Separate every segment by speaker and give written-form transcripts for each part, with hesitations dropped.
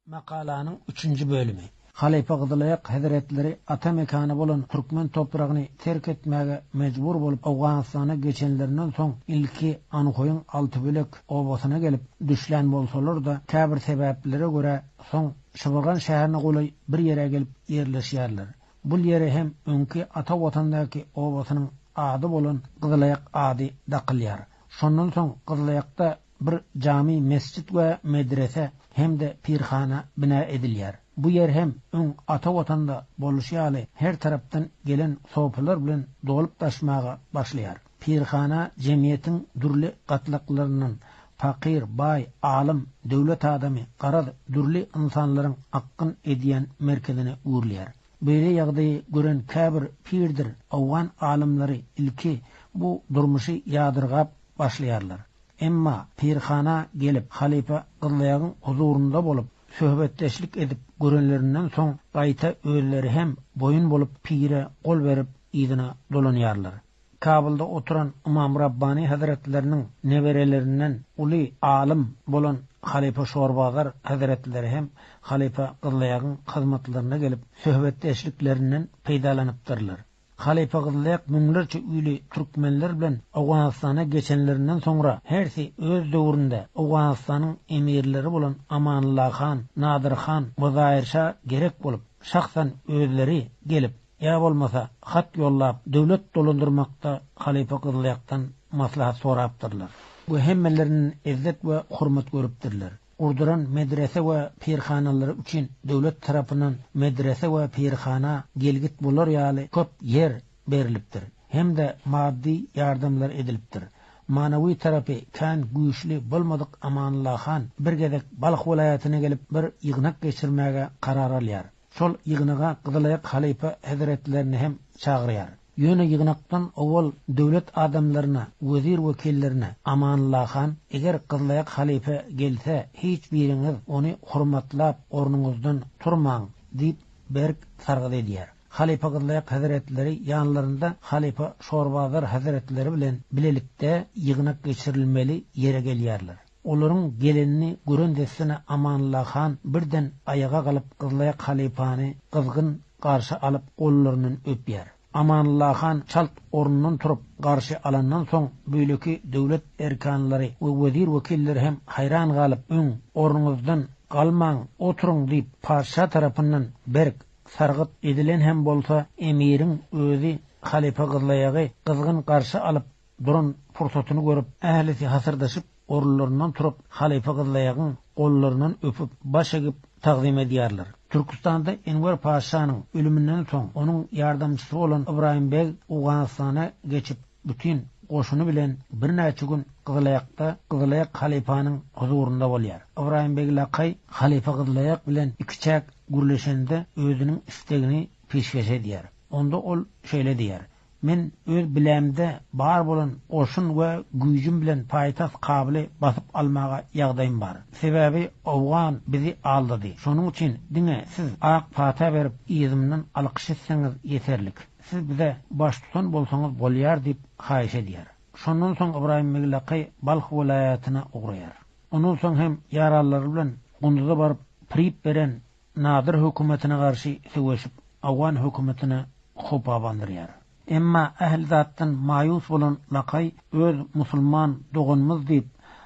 Speaker 1: Makalanın 3. bölümü. Halife Qızılayak Hazretleri ata mekanı bolan Türkmen toprağını terk etmege mecbur bolup Awganistana geçenlerinden soň ilki Anykoyun Altıbölek obasına gelip düşlän bolsalar da käbir sebeplere göre soň Şıbırgan şäherine golay bir yere gelip yerleşýärler. Bu yere hem öňki ata watandaky obasynyň ady bolan Qızılayak ady daqylýar. Şondan soň Qızılayakda bir cami, mescit we medrese hem de pirhana bina edilýär. Bu yer hem öň ata watanda boluşýaly her tarapdan gelen sopalar bilen dolup taşmaga başlaýar. Pirhana jemiyetiň dürli gatlaklarynyň fakir, bay, alim, döwlet adamy, garad, dürli insanlaryň akkyn edýän merkezine uğurlaýar. Böyle ýagdaýy gören käbir pirdir, awgan alimleri ilki bu durmuşy ýadyrgap başlaýarlar. Emma pirhana gelip halife Qızılayagyň huzurunda bolup söhbetleşlik edip görenlerinden soň gaýta özleri hem boyun bolup pire gol berip ýygyna dolanýarlar. Kabulda oturan İmam Rabbani Hazretlerinin neberelerinden uly alim bolan Halife Şorbazar Hazretleri hem Halife Qızılayagyň hyzmatlaryna gelip söhbetleşliklerinden peýdalanypdyrlar. Halife Qızılayak müňlerçe üýli türkmenler bilen Awganistana geçenlerinden soňra hersi öz döwründe Awganistanyň emirleri bolan Amanullah Han, Nadir Han, Muzahir Şah gerek bolup şahsan özleri gelip ya bolmasa hat ýollap döwlet dolandyrmakda Halife Qızılayakdan maslahat sorapdyrlar. Bu hemmelerinin izzet we hurmat görüpdirler. Urduran medrese we pirhanalary üçin döwlet tarapyndan medrese we pirhana gelgit bolar ýaly köp yer berilipdir. Hem de maddi yardımlar edilipdir. Manawi tarapy kan güýçli bolmadyk Amanullah Han bir gezek Balyk welaýatyna gelip bir ýygnak geçirmäge karar alýar. Şol ýygnaga Qızılayak halife hazretlerini hem çagyrýar. Ýöne ýygnakdan owal döwlet adamlaryna, wezir wekillerine Amanullah Han eger Qızılayak halife gelse hiç biriňiz ony hurmatlap ornuňuzdan turmaň diýip berk sargyd edýär. Halife Qızılayak hazretleri ýanlarynda Halife Şorbazar hazretleri bilen bilelikde ýygnak geçirilmeli ýere gelýärler. Olaryň gelenini gören dessine Amanullah Han birden ayaga galyp Qızılayak halifany kızgın garşy alyp gollarynyň öpýär. Amanullah Han çalt ornundan turup garşy alandan soň büýleki döwlet erkanlary we wezir wekilleri hem hayran galyp öň ornuňuzdan galmaň, oturuň diýip paşa tarapyndan berk sargyt edilen hem bolsa emiriň özi Halife Qızılayagy kızgın garşy alyp duran fursatyny görüp ählisi hasyrdaşyp orunlarından turup Halife Qızılayagyň gollarynyň öpüp baş egip taqdim edýärler. Türkistanda Enver Paşanyň ölümünden soň onuň ýardamçysy bolan İbrahim Beg Awganistana geçip bütün goşuny bilen bir näçe gün Qızılayakda Qızılayak halifanyň huzurunda bolýar. İbrahim Beg Lakay Halife Qızılayak bilen ikiçäk gürleşende özüniň istegini peşkeş edýär. Onda ol şeýle diýär: men öz bilemde bar bolan oşun we güýjüm bilen paýtas kabyly basyp almaga ýagdaýym bar. Sebebi Awgan bizi aldydy. Şonuň üçin diňe siz ak pata berip ýyzymdan alkyş etseňiz ýeterlik. Siz bize baş tutan bolsaňyz bolýar diýip haýyş edýär. Şondan soň İbrahim Meglaqy Balyk welaýatyna ugraýar. Ondan soň hem ýaralary bilen Gunduza baryp prip beren Nadir hökümetine garşy söwüşip Awgan hökümetine hopa bandyrýar. Emma ähli zatdan mayus bolan Lakay öz musulman dogunmuz diýip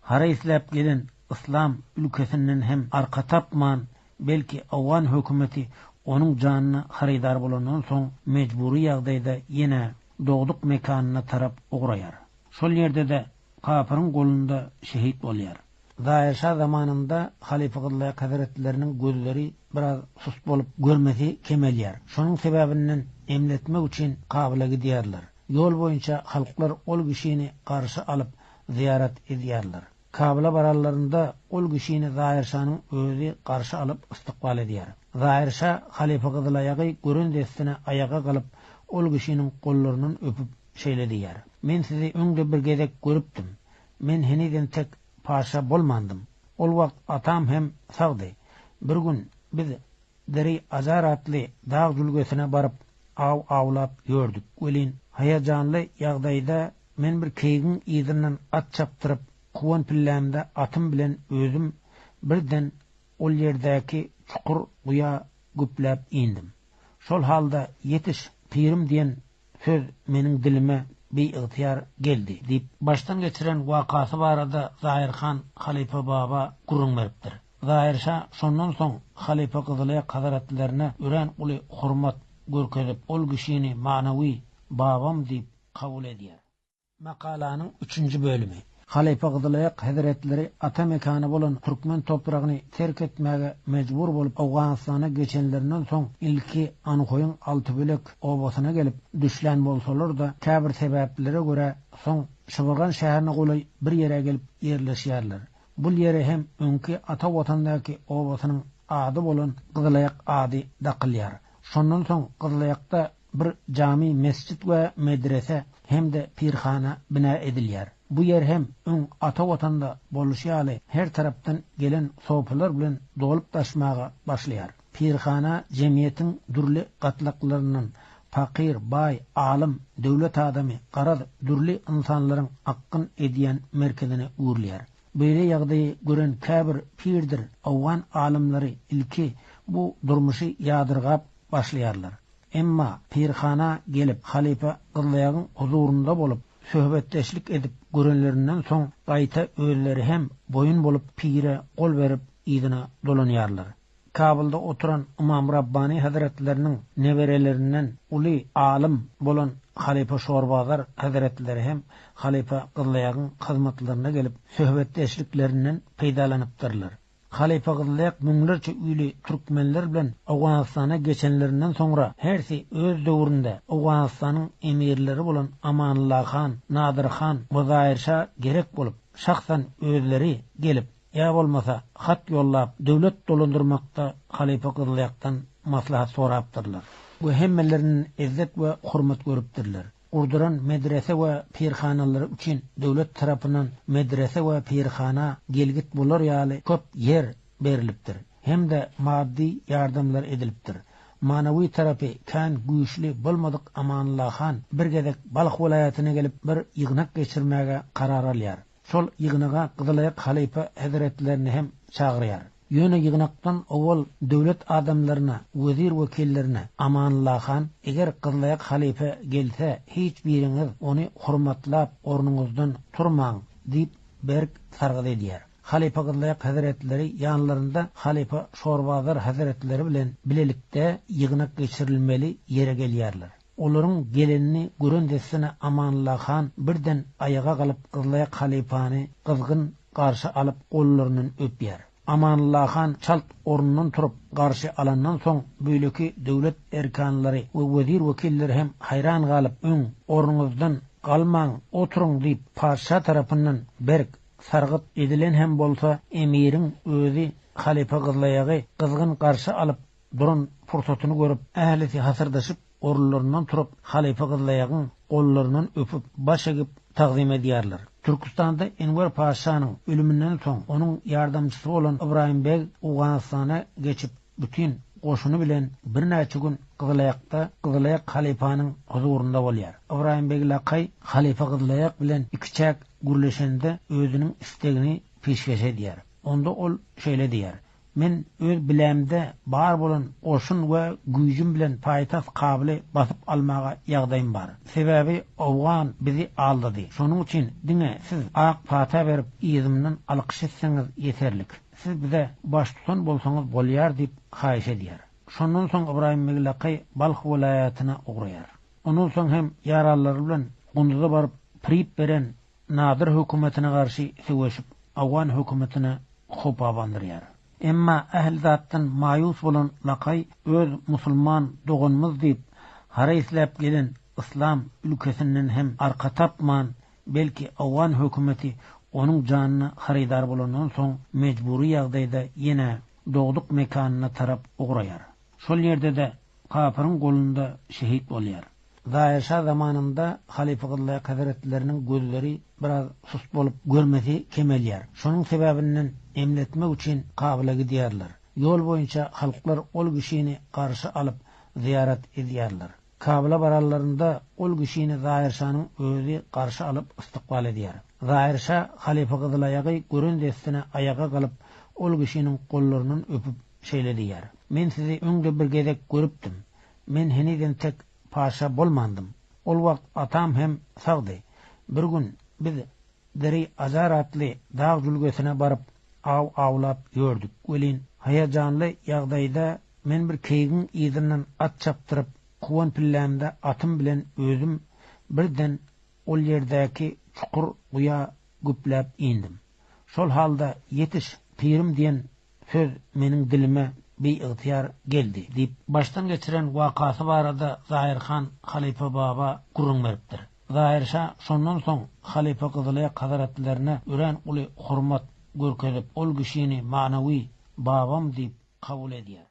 Speaker 1: hara isläp gelen İslam ülkesinden hem arka tapman belki Awgan hökümeti onun janyny haridar bolandan soň mecburi ýagdaýda ýene dogduk mekanyna tarap ugraýar. Şol ýerde de kapirin golunda şehit bolýar. Zahir Şah zamanında Halife Qızılayak hazretlerinin gözleri biraz sus bolup görmesi kemelýär. Şonuň sebebinden emletmek üçin Kabula gidýärler. Yol boýunça halklar ol kişini garşy alyp ziyaret edýärler. Kabula barallarında ol kişini Zahir Şah'nyň özi garşy alyp istikbal edýär. Zahir Şah Halife Qızılayagy gören destine ayaga galyp ol kişiniň gollarynyň öpüp şeýle diýär: men sizi öňde bir gezek görüpdim. Men heniden tek paşa bolmandım. Ol wagt atam hem sagdy. Bir gün biz Deri Azar atly dağ jülgesine barıp awlap gördük. Welin haýajanly ýagdaýda men bir keýgin ýygynyň at çaptyryp kuwan pillämde atym bilen özüm birden ol yerdäki çukur guya güplep indim. Şol halda yetiş pirim diyen söz menin dilime bir ihtiyar geldi deyip baştan geçiren vakası barada Zahir Han Halife Baba gurrun veripdir. Zahir Şah şondan soň Halife Kızılaya Hazretlerine üren uli hurmat görkezip ol kişini manavi babam deyip kabul ediyor. Makalanın 3. bölümü. Halife Kızılaya Hazretleri ata mekanı bolan Türkmen toprağını terk etmege mecbur bolup Awganistana geçenlerinden soň ilki Anykoyun Altıbölek obasına gelip düşlen bolsalar da käbir sebeplere göre soň Şybygan şäherine golay bir yere gelip yerleşýärler. Bu yere hem öňki ata watandaky obasynyň ady bolan Kızılayak ady daqylýar. Şondan soň Kızılayakda bir cami, mescit we medrese hem de pirhana bina edilýär. Bu yer hem öň ata watanda boluşýaly her tarapdan gelen sopalar bilen dolup taşmaga başlaýar. Pirhana jemiyetiň dürli gatlaklarynyň fakir, bay, alim, döwlet adamy, garad dürli insanlaryň akkyn edýän merkezine uğurlaýar. Böyle ýagdaýy gören käbir pirdir, awgan alimleri ilki bu durmuşy ýadyrgap başlaýarlar. Emma pirhana gelip Halife Kızılayagyň huzurunda bolup söhbetleşlik edip görenlerinden soň gaýta özleri hem boyun bolup pire gol berip ýygyna dolanýarlar. Kabulda oturan İmam Rabbani Hazretlerinin neberelerinden uli alim bolan Halife Şorbazar Hazretleri hem Halife Kızılayagyň hyzmatlaryna gelip söhbetleşliklerinden peýdalanypdyrlar. Halife Kızılayak müňlerçe üýli türkmenler bilen Awganistana geçenlerinden soňra hersi öz döwründe Awganistanyň emirleri bolan Amanullah Han, Nadir Han, Zahir Şah gerek bolup şahsan özleri gelip ya bolmasa hat yollap döwlet dolandyrmakda Halife Kızılayakdan maslahat sorapdyrlar. Bu hemmelerinin izzet we hurmat görüpdirler. Urduran medrese we pirhanalary üçin döwlet tarapyndan medrese we pirhana gelgit bolar ýaly köp yer berilipdir. Hem de maddi yardımlar edilipdir. Manawi tarapy kan güýçli bolmadyk Amanullah Han bir gezek Balyk welaýatyna gelip bir ýygnak geçirmäge karar alýar. Şol ýygnaga Kızılayak Halife Hazretlerini hem çagyrýar. Ýöne ýygnakdan owal döwlet adamlaryna, wezir wekillerine Amanullah Han eger Kızılayak Halife gelse hiç biriňiz ony hurmatlap ornuňuzdan turmaň diýip berk sargyd edýär. Halife Kızılayak Hazretleri ýanlarynda Halife Şorbazar Hazretleri bilen bilelikde ýygnak geçirilmeli ýere gelýärler. Olaryň gelenini gören dessine Amanullah Han birden ayaga galyp Kızılayak Halifany kızgın garşy alyp gollarynyň öpýär. Amanullah Han çalt ornundan turup garşy alandan soň büýleki döwlet erkanlary we wezir wekilleri hem hayran galyp öň ornuňuzdan galmaň, oturuň diýip padşah tarapyndan berk sargyt edilen hem bolsa emiriň özi Halife Kızılayagy kızgın garşy alyp duran fursatyny görüp ählisi hasyrdaşyp orunlarından turup Halife Kızılayagyň gollarynyň öpüp baş egip taqdim edýärler. Türkistanda Enver Paşanyň ölümünden soň onuň ýardamçysy bolan Ibrahim Beg Awganistana geçip bütün goşuny bilen bir näçe gün Kızılayakda Kızılayak Halifanyň huzurunda bolýar. Ibrahim Beg Lakay Halife Kızılayak bilen ikiçäk gürleşende özüniň istegini peşkeş edýär. Onda ol şeýle diýär: men öz bilemde bar bolan oşun we güýjüm bilen paýtast kabyly basyp almaga ýagdaýym bar. Sebebi Awgan bizi aldydy. Şonuň üçin diňe siz ak pata berip ýyzymdan alkyş etseňiz ýeterlik. Siz bize baş tutan bolsaňyz bolýar diýip haýyş edýär. Şondan soň Ibrahim Meglakay Balyk welaýatyna ugrýar. Ondan soň hem ýaralary bilen Gunduza baryp prip beren Nadir hökümetine garşy söwüşip Awgan hökümetine hopa bandyrýar. Emma ähli zatdan mayus bolan Lakay öz musulman dogunmuz diýip hara islep gelen İslam ülkesinden hem arka tapman belki Awgan hökümeti onun janyny haridar bolandan soň mecburi ýagdaýda ýene dogduk mekanyna tarap ugrayar. Şol ýerde de kapyryň golunda şehit bolýar. Zahir Şah zamanında Halife Kızılayak Hazretlerinin gözleri biraz sus bolup görmesi kemelýär. Şonuň sebebinden emletmek üçin Kabula gidýärler. Yol boýunça halklar ol kişini garşy alyp ziyaret edýärler. Kabula barallarında ol kişini Zahir Şah'nyň özi garşy alyp istikbal edýär. Zahir Şah Halife Kızılayagy gören destine ayaga galyp ol kişinin kollarının öpüp şeýledi ýar. Men sizi öňde bir gezek görüpdim. Men heniden tek paşa bolmandım. Ol wagt atam hem sagdy. Bir gün biz deri azar atly dağ jülgesine barıp awlap gördük. Welin hayajanly ýagdaýda men bir keýgin ýyzynyň at çaptyryp kuwan pillämde atym bilen özüm birden ol ýerdäki çukur guya güplep indim. Şol halda yetiş pirim diyen söz meniň dilime beýigytyar geldi diýip baştan geçiren wakasy barada Zahirhan Halipa baba gurrun beripdir. Zahirşa şondan soň Halipa Gyzylyak Hazretlerine ören uly hormat görkezip ol kişini manawy babam diýip kabul edýär.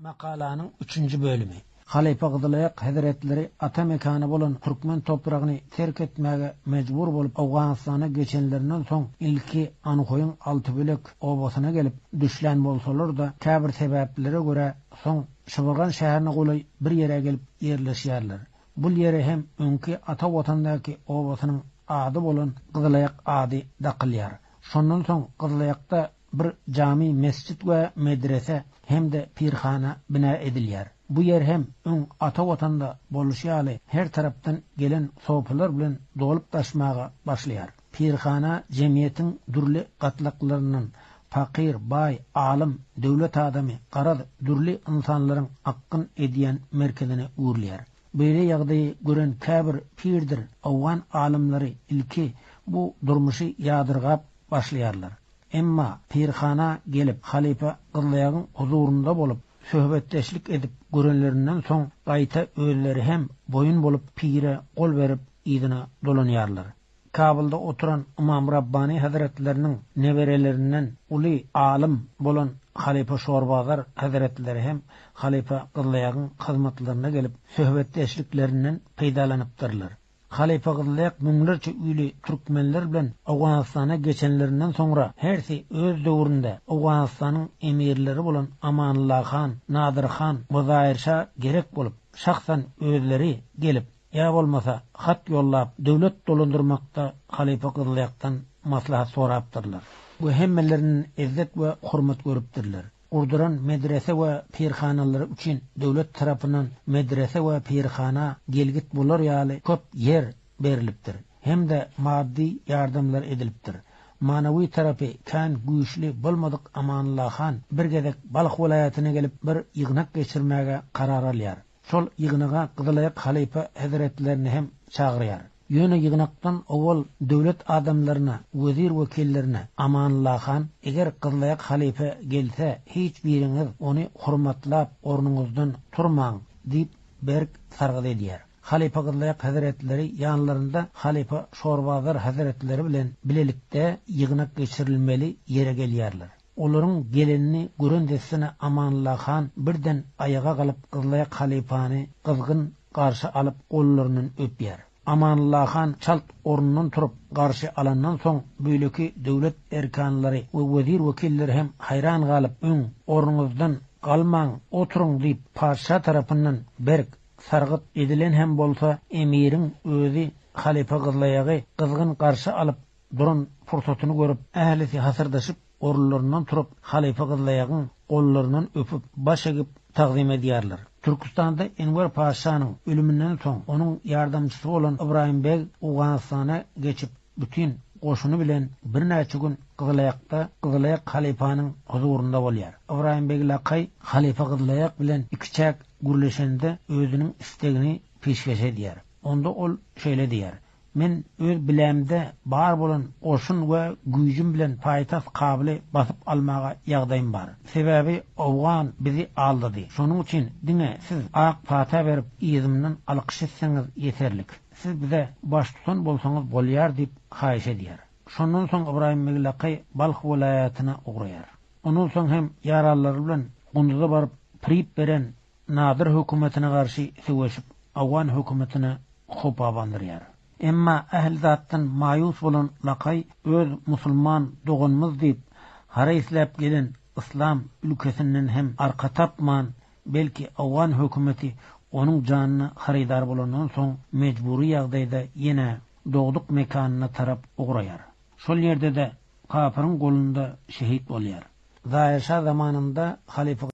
Speaker 1: Makalanyň 3-nji bölümi. Halipa Gyzylyak Hazretleri ata mekany bolan Türkmen topragyny terk etmäge mejbur bolup Awganystana geçenlerinden soň ilki Anykoýyň Altybölek obasyna gelip düşlän bolsalar da käbir sebeplere görä soň Şybrgan şäherine golay bir ýere gelip ýerleşýärler. Bu ýere hem öňki ata watandaky obasynyň ady bolan Gyzylyak ady daqylýar. Şondan soň Gyzılyakda bir cami, mescit we medrese hem de pirhana bina edilýär. Bu yer hem öň ata watanda boluşýaly her tarapdan gelen sopalar bilen dolup taşmaga başlaýar. Pirhana jemgyýetiň dürli gatlaklarynyň fakir, bay, alim, döwlet adamy, garaz, dürli insanlaryň akkyn edýän merkezine uğurlaýar. Böyle ýagdaýy gören käbir pirdir, awgan alimleri ilki bu durmuşy ýadyrgap başlaýarlar. Emma pirhana gelip Halipa Gyzylyagyň huzurunda bolup söhbetleşlik edip görenlerinden soň gaýta özleri hem boyun bolup pire gol berip ýygyna dolanýarlar. Kabulda oturan İmam Rabbani Hazretleriniň neberelerinden uly alim bolan Halipa Şorbazar Hazretleri hem Halipa Gyzylyagyň hyzmatlaryna gelip söhbetleşliklerinden peýdalanypdyrlar. Halipa Gyzylyak müňlerçe üýli türkmenler bilen Awganystana geçenlerinden soňra hersi öz döwründe Awganystanyň emirleri bolan Amanullah Han, Nadir Han, Zahirşa gerek bolup şahsan özleri gelip ya bolmasa hat ýollap döwlet dolandyrmakda Halipa Gyzylyakdan maslahat sorapdyrlar. Bu hemmelerinin izzet we hormat görüpdirler. Urduran medrese we pirhanalary üçin döwlet tarapyndan medrese we pirhana gelgit bolar ýaly köp yer berilipdir. Hem de maddi ýardamlar edilipdir. Manawy tarapy kan güýçli bolmadyk Amanullah Han bir gezek Balyk welaýatyna gelip bir ýygnak geçirmäge karar alýar. Şol ýygnaga Gyzylyak Halipa Hazretlerini hem çagyrýar. Ýöne ýygnakdan owal döwlet adamlaryna, wezir wekillerine Amanullah Han eger Gyzylyak Halipa gelse hiç biriňiz ony hormatlap ornuňyzdan turmaň diýip berk sargyd edýär. Halipa Gyzylyak Hazretleri ýanlarynda Halipa Şorbazar Hazretleri bilen bilelikde ýygnak geçirilmeli ýere gelýärler. Olaryň gelenini gören desine Amanullah Han birden ayaga galyp Gyzylyak Halipany kızgın garşy alyp gollarynyň öpýär. Amanullah Han çalt ornundan turup garşy alandan soň büýleki döwlet erkanlary we wezir wekilleri hem hayran galyp öň ornuňyzdan galmaň, oturuň diýip paşa tarapyndan berk sargyt edilen hem bolsa emiriň özi Halipa Gyzylyagy kızgın garşy alyp duran fursatyny görüp ählisi hasyrdaşyp orunlarından turup Halipa Gyzylyagyň gollarynyň öpüp baş egip taqdim edýärler. Türkistanda Enver Paşanyň ölümünden soň onuň ýardamçysy bolan Ibrahim Beg Awganystana geçip bütün goşuny bilen bir näçe gün Gyzylyakda Gyzylyak Halipanyň huzurunda bolýar. Ibrahim Beg Lakay Halipa Gyzylyak bilen ikiçäk gürleşende özüniň istegini peşkeş edýär. Onda ol şeýle diýär: men öz bilemde bar bolan oşun we güýjüm bilen paýtas kabyly basyp almaga ýagdaýym bar. Sebebi Awgan bizi aldydy. Şonuň üçin diňe siz ak pata berip ýyzymdan alkyş etseňiz ýeterlik. Siz bize baş tutan bolsaňyz bolýar diýip haýyş edýär. Şondan soň Ibrahim Meglakay Balyk welaýatyna ugraýar. Ondan soň hem ýaralary bilen Gunduza baryp prip beren Nadir hökümetine garşy söwüşip Awgan hökümetine hopa bandyrýar. Emma ähli zatdan mayus bolan Lakay öz musulman dogunmuz diýip hara isläp gelen İslam ülkesinden hem arka tapman, belki Awgan hökümeti onuň janyny haridar bolandan soň mejburi ýagdaýda ýene dogduk mekanyna tarap ugraýar. Şol ýerde de kafirin golunda şehit bolýar. Zaýşa zamanında halife